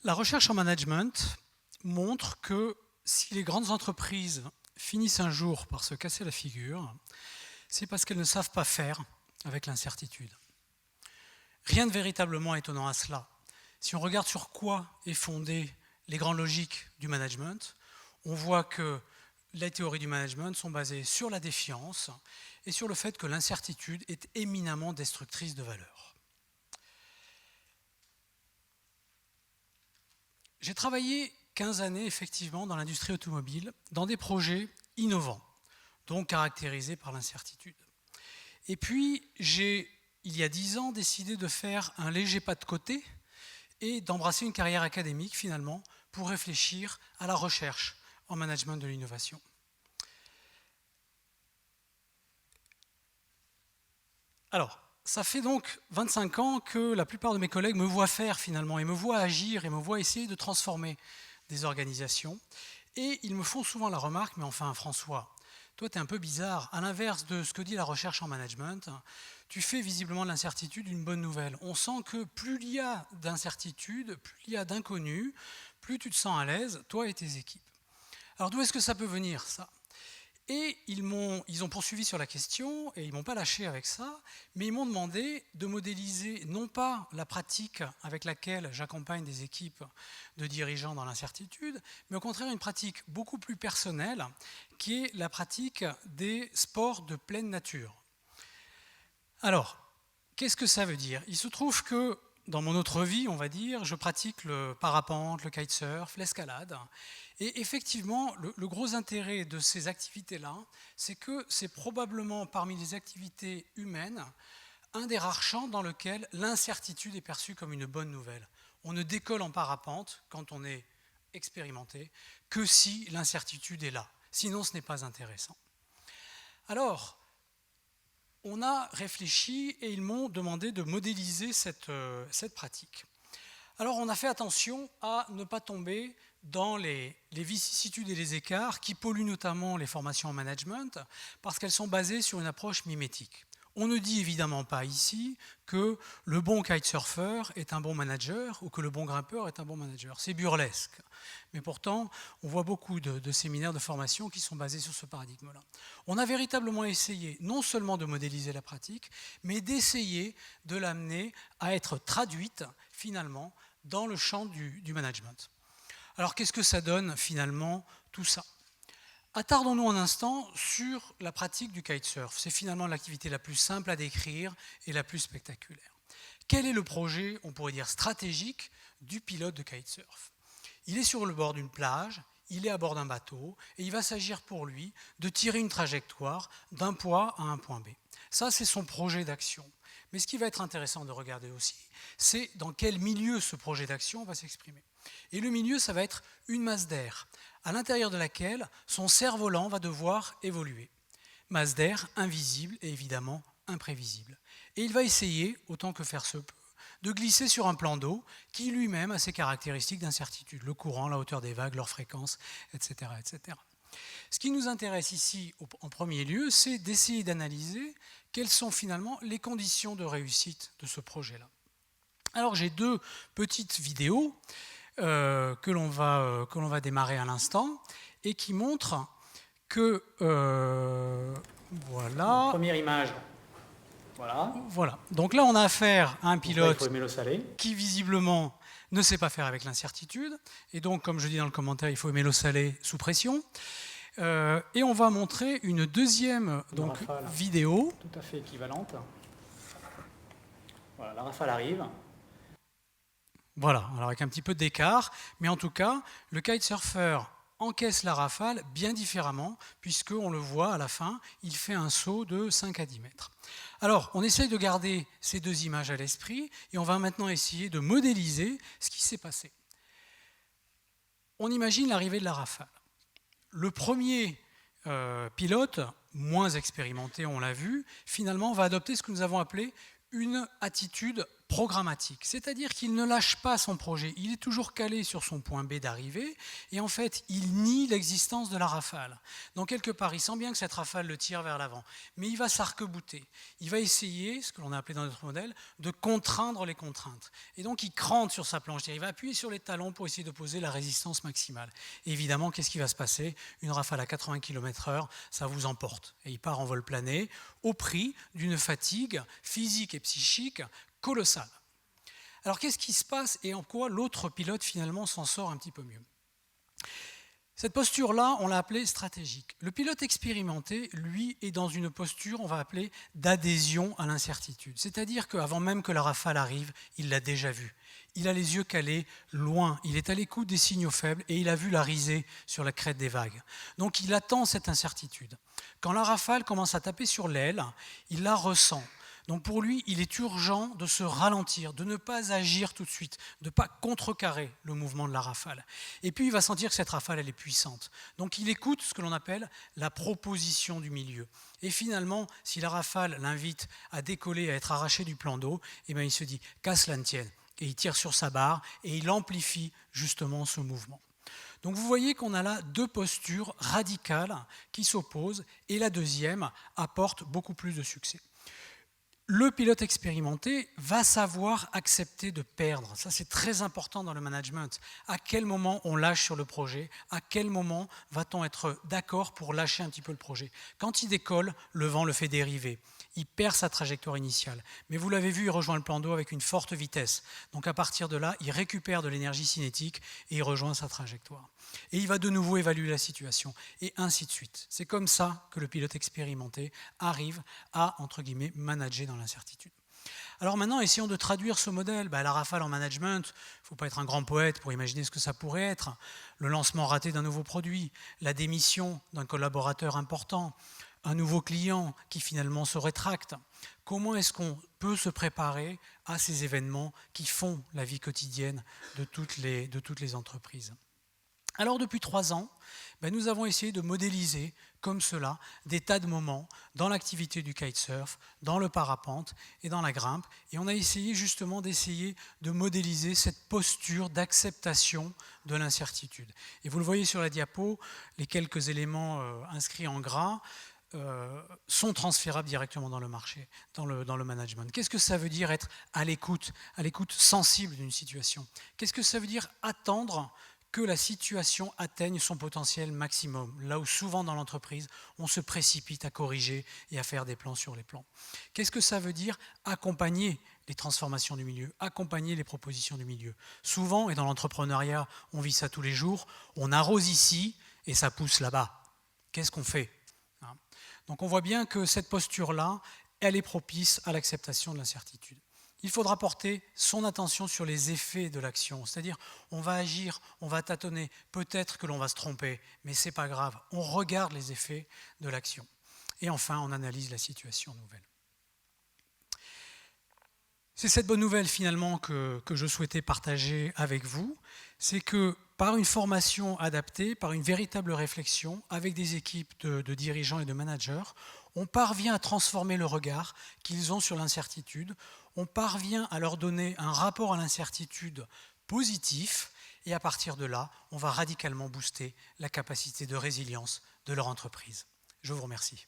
La recherche en management montre que si les grandes entreprises finissent un jour par se casser la figure, c'est parce qu'elles ne savent pas faire avec l'incertitude. Rien de véritablement étonnant à cela. Si on regarde sur quoi est fondée les grandes logiques du management, on voit que les théories du management sont basées sur la défiance et sur le fait que l'incertitude est éminemment destructrice de valeur. J'ai travaillé 15 années effectivement dans l'industrie automobile, dans des projets innovants, donc caractérisés par l'incertitude. Et puis j'ai, il y a 10 ans, décidé de faire un léger pas de côté et d'embrasser une carrière académique finalement pour réfléchir à la recherche en management de l'innovation. Alors, ça fait donc 25 ans que la plupart de mes collègues me voient faire finalement, et me voient agir, et me voient essayer de transformer des organisations. Et ils me font souvent la remarque, mais enfin François, toi tu es un peu bizarre, à l'inverse de ce que dit la recherche en management, tu fais visiblement de l'incertitude une bonne nouvelle. On sent que plus il y a d'incertitude, plus il y a d'inconnus, plus tu te sens à l'aise, toi et tes équipes. Alors d'où est-ce que ça peut venir ça ? Et ils ont poursuivi sur la question, et ils ne m'ont pas lâché avec ça, mais ils m'ont demandé de modéliser non pas la pratique avec laquelle j'accompagne des équipes de dirigeants dans l'incertitude, mais au contraire une pratique beaucoup plus personnelle, qui est la pratique des sports de pleine nature. Alors, qu'est-ce que ça veut dire ? Il se trouve que dans mon autre vie, on va dire, je pratique le parapente, le kitesurf, l'escalade. Et effectivement, le gros intérêt de ces activités-là, c'est que c'est probablement parmi les activités humaines un des rares champs dans lequel l'incertitude est perçue comme une bonne nouvelle. On ne décolle en parapente, quand on est expérimenté, que si l'incertitude est là. Sinon, ce n'est pas intéressant. Alors, on a réfléchi et ils m'ont demandé de modéliser cette pratique. Alors on a fait attention à ne pas tomber dans les vicissitudes et les écarts qui polluent notamment les formations en management parce qu'elles sont basées sur une approche mimétique. On ne dit évidemment pas ici que le bon kitesurfer est un bon manager ou que le bon grimpeur est un bon manager. C'est burlesque. Mais pourtant, on voit beaucoup de séminaires de formation qui sont basés sur ce paradigme-là. On a véritablement essayé non seulement de modéliser la pratique, mais d'essayer de l'amener à être traduite finalement dans le champ du management. Alors qu'est-ce que ça donne finalement tout ça ? Attardons-nous un instant sur la pratique du kitesurf. C'est finalement l'activité la plus simple à décrire et la plus spectaculaire. Quel est le projet, on pourrait dire stratégique, du pilote de kitesurf ? Il est sur le bord d'une plage, il est à bord d'un bateau et il va s'agir pour lui de tirer une trajectoire d'un point à un point B. Ça, c'est son projet d'action. Mais ce qui va être intéressant de regarder aussi, c'est dans quel milieu ce projet d'action va s'exprimer. Et le milieu, ça va être une masse d'air, à l'intérieur de laquelle son cerf-volant va devoir évoluer. Masse d'air invisible et évidemment imprévisible. Et il va essayer, autant que faire se peut, de glisser sur un plan d'eau qui lui-même a ses caractéristiques d'incertitude, le courant, la hauteur des vagues, leur fréquence, etc., etc. Ce qui nous intéresse ici, en premier lieu, c'est d'essayer d'analyser quelles sont finalement les conditions de réussite de ce projet-là. Alors j'ai deux petites vidéos que l'on va démarrer à l'instant et qui montrent que voilà. Première image. Voilà. Donc là, on a affaire à un pilote là, il faut aimer l'eau salée. Qui visiblement ne sait pas faire avec l'incertitude. Et donc, comme je dis dans le commentaire, il faut aimer l'eau salée sous pression. Et on va montrer une deuxième vidéo. Tout à fait équivalente. Voilà, la rafale arrive. Voilà, alors avec un petit peu d'écart, mais en tout cas, le kitesurfer encaisse la rafale bien différemment, puisqu'on le voit à la fin, il fait un saut de 5 à 10 mètres. Alors, on essaye de garder ces deux images à l'esprit, et on va maintenant essayer de modéliser ce qui s'est passé. On imagine l'arrivée de la rafale. Le premier pilote, moins expérimenté, on l'a vu, finalement va adopter ce que nous avons appelé une attitude programmatique, c'est-à-dire qu'il ne lâche pas son projet, il est toujours calé sur son point B d'arrivée, et en fait, il nie l'existence de la rafale. Donc quelque part, il sent bien que cette rafale le tire vers l'avant, mais il va s'arc-bouter, il va essayer, ce que l'on a appelé dans notre modèle, de contraindre les contraintes. Et donc il crante sur sa planche, il va appuyer sur les talons pour essayer d'opposer la résistance maximale. Et évidemment, qu'est-ce qui va se passer? Une rafale à 80 km/h, ça vous emporte, et il part en vol plané, au prix d'une fatigue physique et psychique colossal. Alors qu'est-ce qui se passe et en quoi l'autre pilote finalement s'en sort un petit peu mieux? Cette posture-là, on l'a appelée stratégique. Le pilote expérimenté, lui, est dans une posture, on va appeler, d'adhésion à l'incertitude. C'est-à-dire qu'avant même que la rafale arrive, il l'a déjà vue. Il a les yeux calés loin, il est à l'écoute des signaux faibles et il a vu la risée sur la crête des vagues. Donc il attend cette incertitude. Quand la rafale commence à taper sur l'aile, il la ressent. Donc pour lui, il est urgent de se ralentir, de ne pas agir tout de suite, de ne pas contrecarrer le mouvement de la rafale. Et puis il va sentir que cette rafale, elle est puissante. Donc il écoute ce que l'on appelle la proposition du milieu. Et finalement, si la rafale l'invite à décoller, à être arraché du plan d'eau, eh bien il se dit « qu'à cela ne tienne ». Et il tire sur sa barre et il amplifie justement ce mouvement. Donc vous voyez qu'on a là deux postures radicales qui s'opposent et la deuxième apporte beaucoup plus de succès. Le pilote expérimenté va savoir accepter de perdre. Ça, c'est très important dans le management. À quel moment on lâche sur le projet? À quel moment va-t-on être d'accord pour lâcher un petit peu le projet? Quand il décolle, le vent le fait dériver. Il perd sa trajectoire initiale. Mais vous l'avez vu, il rejoint le plan d'eau avec une forte vitesse. Donc à partir de là, il récupère de l'énergie cinétique et il rejoint sa trajectoire. Et il va de nouveau évaluer la situation, et ainsi de suite. C'est comme ça que le pilote expérimenté arrive à, entre guillemets, manager dans l'incertitude. Alors maintenant, essayons de traduire ce modèle. La rafale en management, il ne faut pas être un grand poète pour imaginer ce que ça pourrait être. Le lancement raté d'un nouveau produit, la démission d'un collaborateur important, un nouveau client qui finalement se rétracte. Comment est-ce qu'on peut se préparer à ces événements qui font la vie quotidienne de toutes les entreprises? Alors depuis 3 ans, nous avons essayé de modéliser comme cela des tas de moments dans l'activité du kitesurf, dans le parapente et dans la grimpe. Et on a essayé justement de modéliser cette posture d'acceptation de l'incertitude. Et vous le voyez sur la diapo, les quelques éléments inscrits en gras sont transférables directement dans le marché, dans le management. Qu'est-ce que ça veut dire être à l'écoute sensible d'une situation? Qu'est-ce que ça veut dire attendre que la situation atteigne son potentiel maximum, là où souvent dans l'entreprise, on se précipite à corriger et à faire des plans sur les plans. Qu'est-ce que ça veut dire accompagner les transformations du milieu, accompagner les propositions du milieu? Souvent, et dans l'entrepreneuriat, on vit ça tous les jours, on arrose ici et ça pousse là-bas. Qu'est-ce qu'on fait? Donc on voit bien que cette posture-là, elle est propice à l'acceptation de l'incertitude. Il faudra porter son attention sur les effets de l'action, c'est-à-dire on va agir, on va tâtonner, peut-être que l'on va se tromper, mais ce n'est pas grave, on regarde les effets de l'action. Et enfin, on analyse la situation nouvelle. C'est cette bonne nouvelle finalement que je souhaitais partager avec vous, c'est que par une formation adaptée, par une véritable réflexion avec des équipes de dirigeants et de managers, on parvient à transformer le regard qu'ils ont sur l'incertitude, on parvient à leur donner un rapport à l'incertitude positif et à partir de là, on va radicalement booster la capacité de résilience de leur entreprise. Je vous remercie.